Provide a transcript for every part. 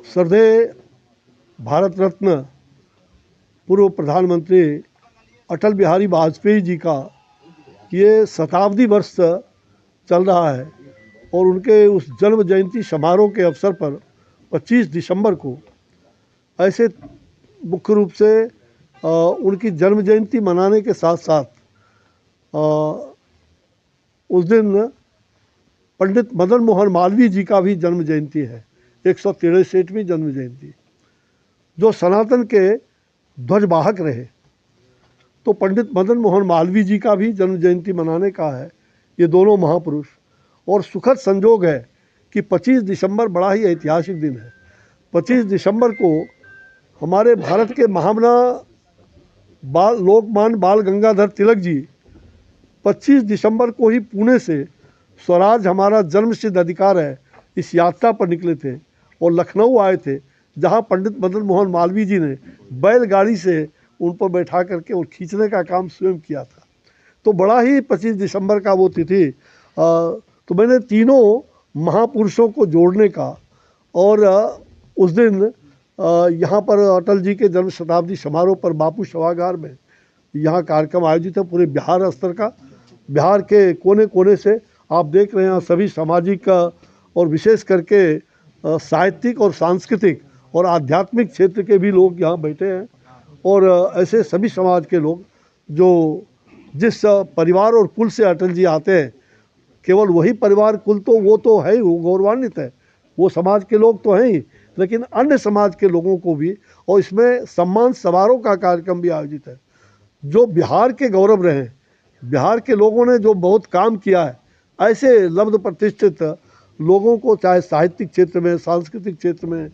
श्रद्धेय भारत रत्न पूर्व प्रधानमंत्री अटल बिहारी वाजपेयी जी का ये शताब्दी वर्ष चल रहा है और उनके उस जन्म जयंती समारोह के अवसर पर 25 दिसंबर को ऐसे मुख्य रूप से उनकी जन्म जयंती मनाने के साथ साथ उस दिन पंडित मदन मोहन मालवीय जी का भी जन्म जयंती है, 163वीं जन्म जयंती, जो सनातन के ध्वजवाहक रहे। तो पंडित मदन मोहन मालवीय जी का भी जन्म जयंती मनाने का है ये दोनों महापुरुष। और सुखद संजोग है कि 25 दिसंबर बड़ा ही ऐतिहासिक दिन है। 25 दिसंबर को हमारे भारत के महामना लोकमान्य बाल गंगाधर तिलक जी 25 दिसंबर को ही पुणे से स्वराज हमारा जन्मसिद्ध अधिकार है इस यात्रा पर निकले थे और लखनऊ आए थे, जहां पंडित मदन मोहन मालवीय जी ने बैलगाड़ी से उन पर बैठा करके और खींचने का काम स्वयं किया था। तो बड़ा ही 25 दिसंबर का वो तिथि, तो मैंने तीनों महापुरुषों को जोड़ने का और उस दिन यहाँ पर अटल जी के जन्म शताब्दी समारोह पर बापू सभागार में यहाँ कार्यक्रम आयोजित है पूरे बिहार स्तर का। बिहार के कोने कोने से आप देख रहे हैं सभी सामाजिक और विशेष करके साहित्यिक और सांस्कृतिक और आध्यात्मिक क्षेत्र के भी लोग यहाँ बैठे हैं और ऐसे सभी समाज के लोग जो जिस परिवार और कुल से अटल जी आते हैं, केवल वही परिवार कुल तो वो तो है ही, वो गौरवान्वित है, वो समाज के लोग तो हैं ही, लेकिन अन्य समाज के लोगों को भी। और इसमें सम्मान समारोह का कार्यक्रम भी आयोजित है। जो बिहार के गौरव रहे, बिहार के लोगों ने जो बहुत काम किया है, ऐसे लब्ध प्रतिष्ठित लोगों को, चाहे साहित्यिक क्षेत्र में, सांस्कृतिक क्षेत्र में,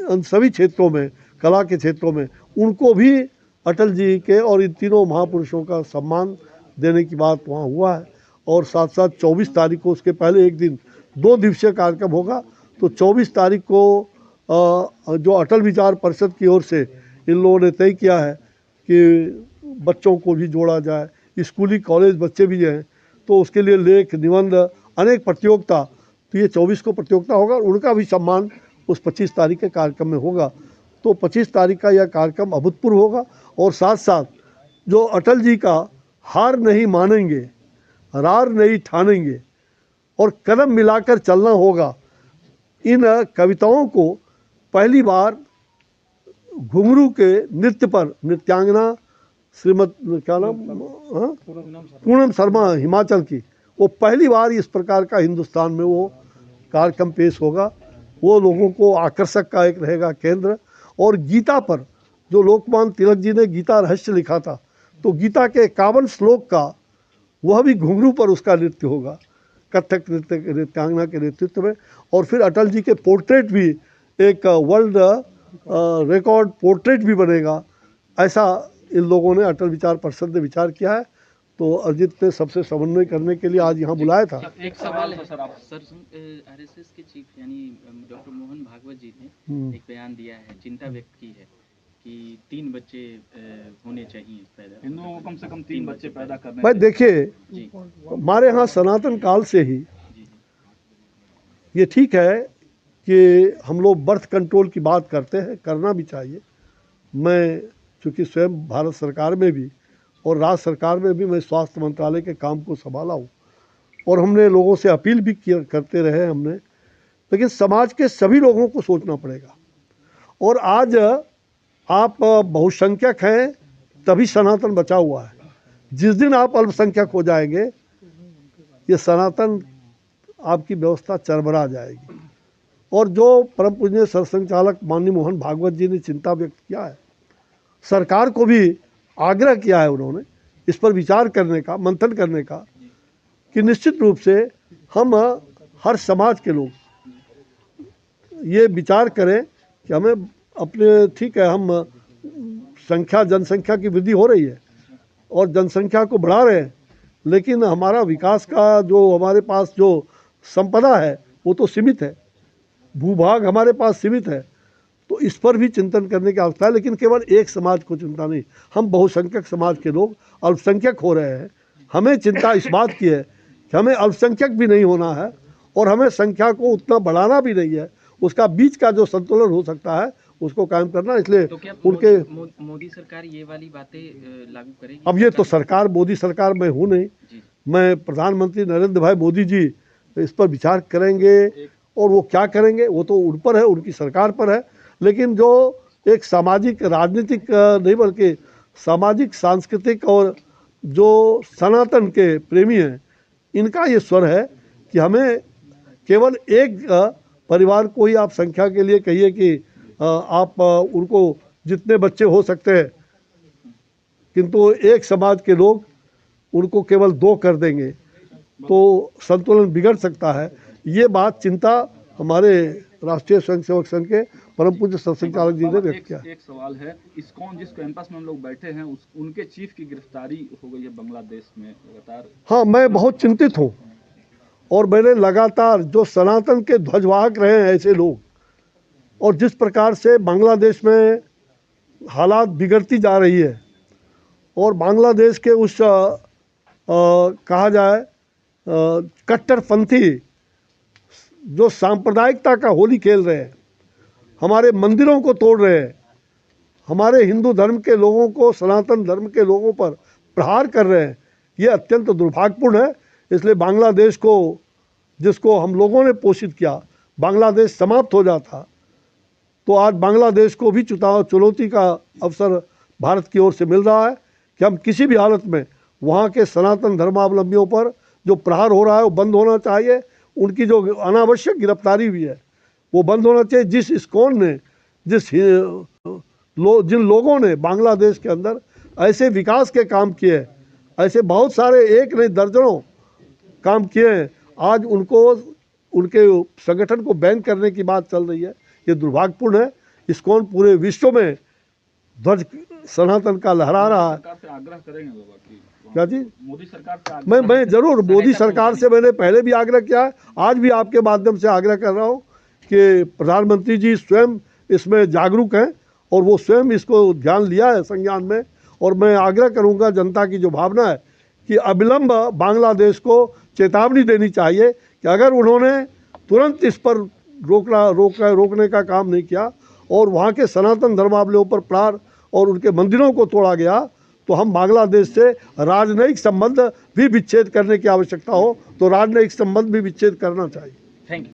उन सभी क्षेत्रों में, कला के क्षेत्रों में, उनको भी अटल जी के और इन तीनों महापुरुषों का सम्मान देने की बात वहाँ हुआ है। और साथ साथ 24 तारीख को, उसके पहले एक दिन 2 दिवसीय कार्यक्रम होगा। तो 24 तारीख को जो अटल विचार परिषद की ओर से इन लोगों ने तय किया है कि बच्चों को भी जोड़ा जाए, स्कूली कॉलेज बच्चे भी हैं, तो उसके लिए लेख निबंध अनेक प्रतियोगिता, तो ये 24 को प्रतियोगिता होगा, उनका भी सम्मान उस 25 तारीख के कार्यक्रम में होगा। तो 25 तारीख का यह कार्यक्रम अभूतपूर्व होगा। और साथ साथ जो अटल जी का हार नहीं मानेंगे, रार नहीं ठानेंगे और कदम मिलाकर चलना होगा, इन कविताओं को पहली बार घुंघरू के नृत्य पर नृत्यांगना श्रीमद क्या नाम, पूनम शर्मा हिमाचल की, वो पहली बार इस प्रकार का हिंदुस्तान में वो कार्यक्रम पेश होगा। वो लोगों को आकर्षक का एक रहेगा केंद्र। और गीता पर जो लोकमान्य तिलक जी ने गीता रहस्य लिखा था, तो गीता के 51 श्लोक का वह भी घुंघरू पर उसका नृत्य होगा, कथक नृत्यांगना के नेतृत्व में। और फिर अटल जी के पोर्ट्रेट भी, एक वर्ल्ड रिकॉर्ड पोर्ट्रेट भी बनेगा, ऐसा इन लोगों ने, अटल विचार परिषद ने विचार किया है। तो अजित ने सबसे समन्वय करने के लिए आज यहाँ बुलाया था। एक सवाल है सर, आरएसएस के चीफ यानी डॉक्टर मोहन भागवत जी ने एक बयान दिया है, चिंता व्यक्त की है कि 3 बच्चे होने चाहिए पैदा, हिंदुओं को कम से कम 3 बच्चे पैदा करने। भाई देखिए, हमारे यहाँ सनातन काल से ही ये ठीक है कि हम लोग बर्थ कंट्रोल की बात करते हैं, करना भी चाहिए। मैं चूँकि स्वयं भारत सरकार में भी और राज्य सरकार में भी मैं स्वास्थ्य मंत्रालय के काम को संभाला हूँ और हमने लोगों से अपील भी करते रहे हमने, लेकिन समाज के सभी लोगों को सोचना पड़ेगा। और आज आप बहुसंख्यक हैं तभी सनातन बचा हुआ है। जिस दिन आप अल्पसंख्यक हो जाएंगे, ये सनातन आपकी व्यवस्था चरमरा जाएगी। और जो परम पूजनीय सरसंघचालक माननीय मोहन भागवत जी ने चिंता व्यक्त किया है, सरकार को भी आग्रह किया है उन्होंने इस पर विचार करने का, मंथन करने का, कि निश्चित रूप से हम हर समाज के लोग ये विचार करें कि हमें अपने, ठीक है हम जनसंख्या की वृद्धि हो रही है और जनसंख्या को बढ़ा रहे हैं, लेकिन हमारा विकास का जो हमारे पास जो संपदा है वो तो सीमित है, भूभाग हमारे पास सीमित है। तो इस पर भी चिंतन करने की आवश्यकता है। लेकिन केवल एक समाज को चिंता नहीं, हम बहुसंख्यक समाज के लोग अल्पसंख्यक हो रहे हैं। हमें चिंता इस बात की है कि हमें अल्पसंख्यक भी नहीं होना है और हमें संख्या को उतना बढ़ाना भी नहीं है, उसका बीच का जो संतुलन हो सकता है उसको कायम करना। इसलिए तो क्या उनके मोदी सरकार ये वाली बातें लागू करेगी? अब ये तो सरकार मोदी सरकार में हूँ नहीं, जी मैं प्रधानमंत्री नरेंद्र भाई मोदी जी इस पर विचार करेंगे और वो क्या करेंगे वो तो उन पर है, उनकी सरकार पर है। लेकिन जो एक सामाजिक राजनीतिक नहीं बल्कि सामाजिक सांस्कृतिक और जो सनातन के प्रेमी हैं इनका ये स्वर है कि हमें केवल एक परिवार को ही आप संख्या के लिए कहिए कि आप उनको जितने बच्चे हो सकते हैं, किंतु एक समाज के लोग उनको केवल 2 कर देंगे तो संतुलन बिगड़ सकता है। ये बात चिंता हमारे राष्ट्रीय स्वयंसेवक संघ के परम पूज्य संचालक जी ने व्यक्त किया। एक सवाल है, इस्कॉन जिस कैंपस में हम लोग बैठे हैं उनके चीफ की गिरफ्तारी हो गई है बांग्लादेश में लगातार। हाँ, मैं बहुत चिंतित हूँ और मैंने लगातार जो सनातन के ध्वजवाहक रहे हैं ऐसे लोग और जिस प्रकार से बांग्लादेश में हालात बिगड़ती जा रही है और बांग्लादेश के उस कहा जाए कट्टरपंथी जो सांप्रदायिकता का होली खेल रहे हैं, हमारे मंदिरों को तोड़ रहे हैं, हमारे हिंदू धर्म के लोगों को सनातन धर्म के लोगों पर प्रहार कर रहे हैं, ये अत्यंत दुर्भाग्यपूर्ण है। इसलिए बांग्लादेश को जिसको हम लोगों ने पोषित किया, बांग्लादेश समाप्त हो जाता तो आज बांग्लादेश को भी चुनौती का अवसर भारत की ओर से मिल रहा है कि हम किसी भी हालत में वहाँ के सनातन धर्मावलंबियों पर जो प्रहार हो रहा है वो बंद होना चाहिए। उनकी जो अनावश्यक गिरफ्तारी हुई है वो बंद होना चाहिए। जिस इस्कॉन ने जिन लोगों ने बांग्लादेश के अंदर ऐसे विकास के काम किए हैं, ऐसे बहुत सारे एक नहीं दर्जनों काम किए हैं, आज उनको उनके संगठन को बैन करने की बात चल रही है, ये दुर्भाग्यपूर्ण है। इस्कॉन पूरे विश्व में ध्वज सनातन का लहरा रहा है। सरकार से आग्रह करेंगे बाबा कि क्या जी? मोदी सरकार से मैं जरूर मोदी सरकार से मैंने पहले भी आग्रह किया है, आज भी आपके माध्यम से आग्रह कर रहा हूँ कि प्रधानमंत्री जी स्वयं इसमें जागरूक हैं और वो स्वयं इसको ध्यान लिया है संज्ञान में। और मैं आग्रह करूँगा जनता की जो भावना है कि अविलंब बांग्लादेश को चेतावनी देनी चाहिए कि अगर उन्होंने तुरंत इस पर रोकने का काम नहीं किया और वहाँ के सनातन धर्मावलंबियों पर प्रहार और उनके मंदिरों को तोड़ा गया तो हम बांग्लादेश से राजनयिक संबंध भी विच्छेद करने की आवश्यकता हो तो राजनयिक संबंध भी विच्छेद करना चाहिए। Thank you.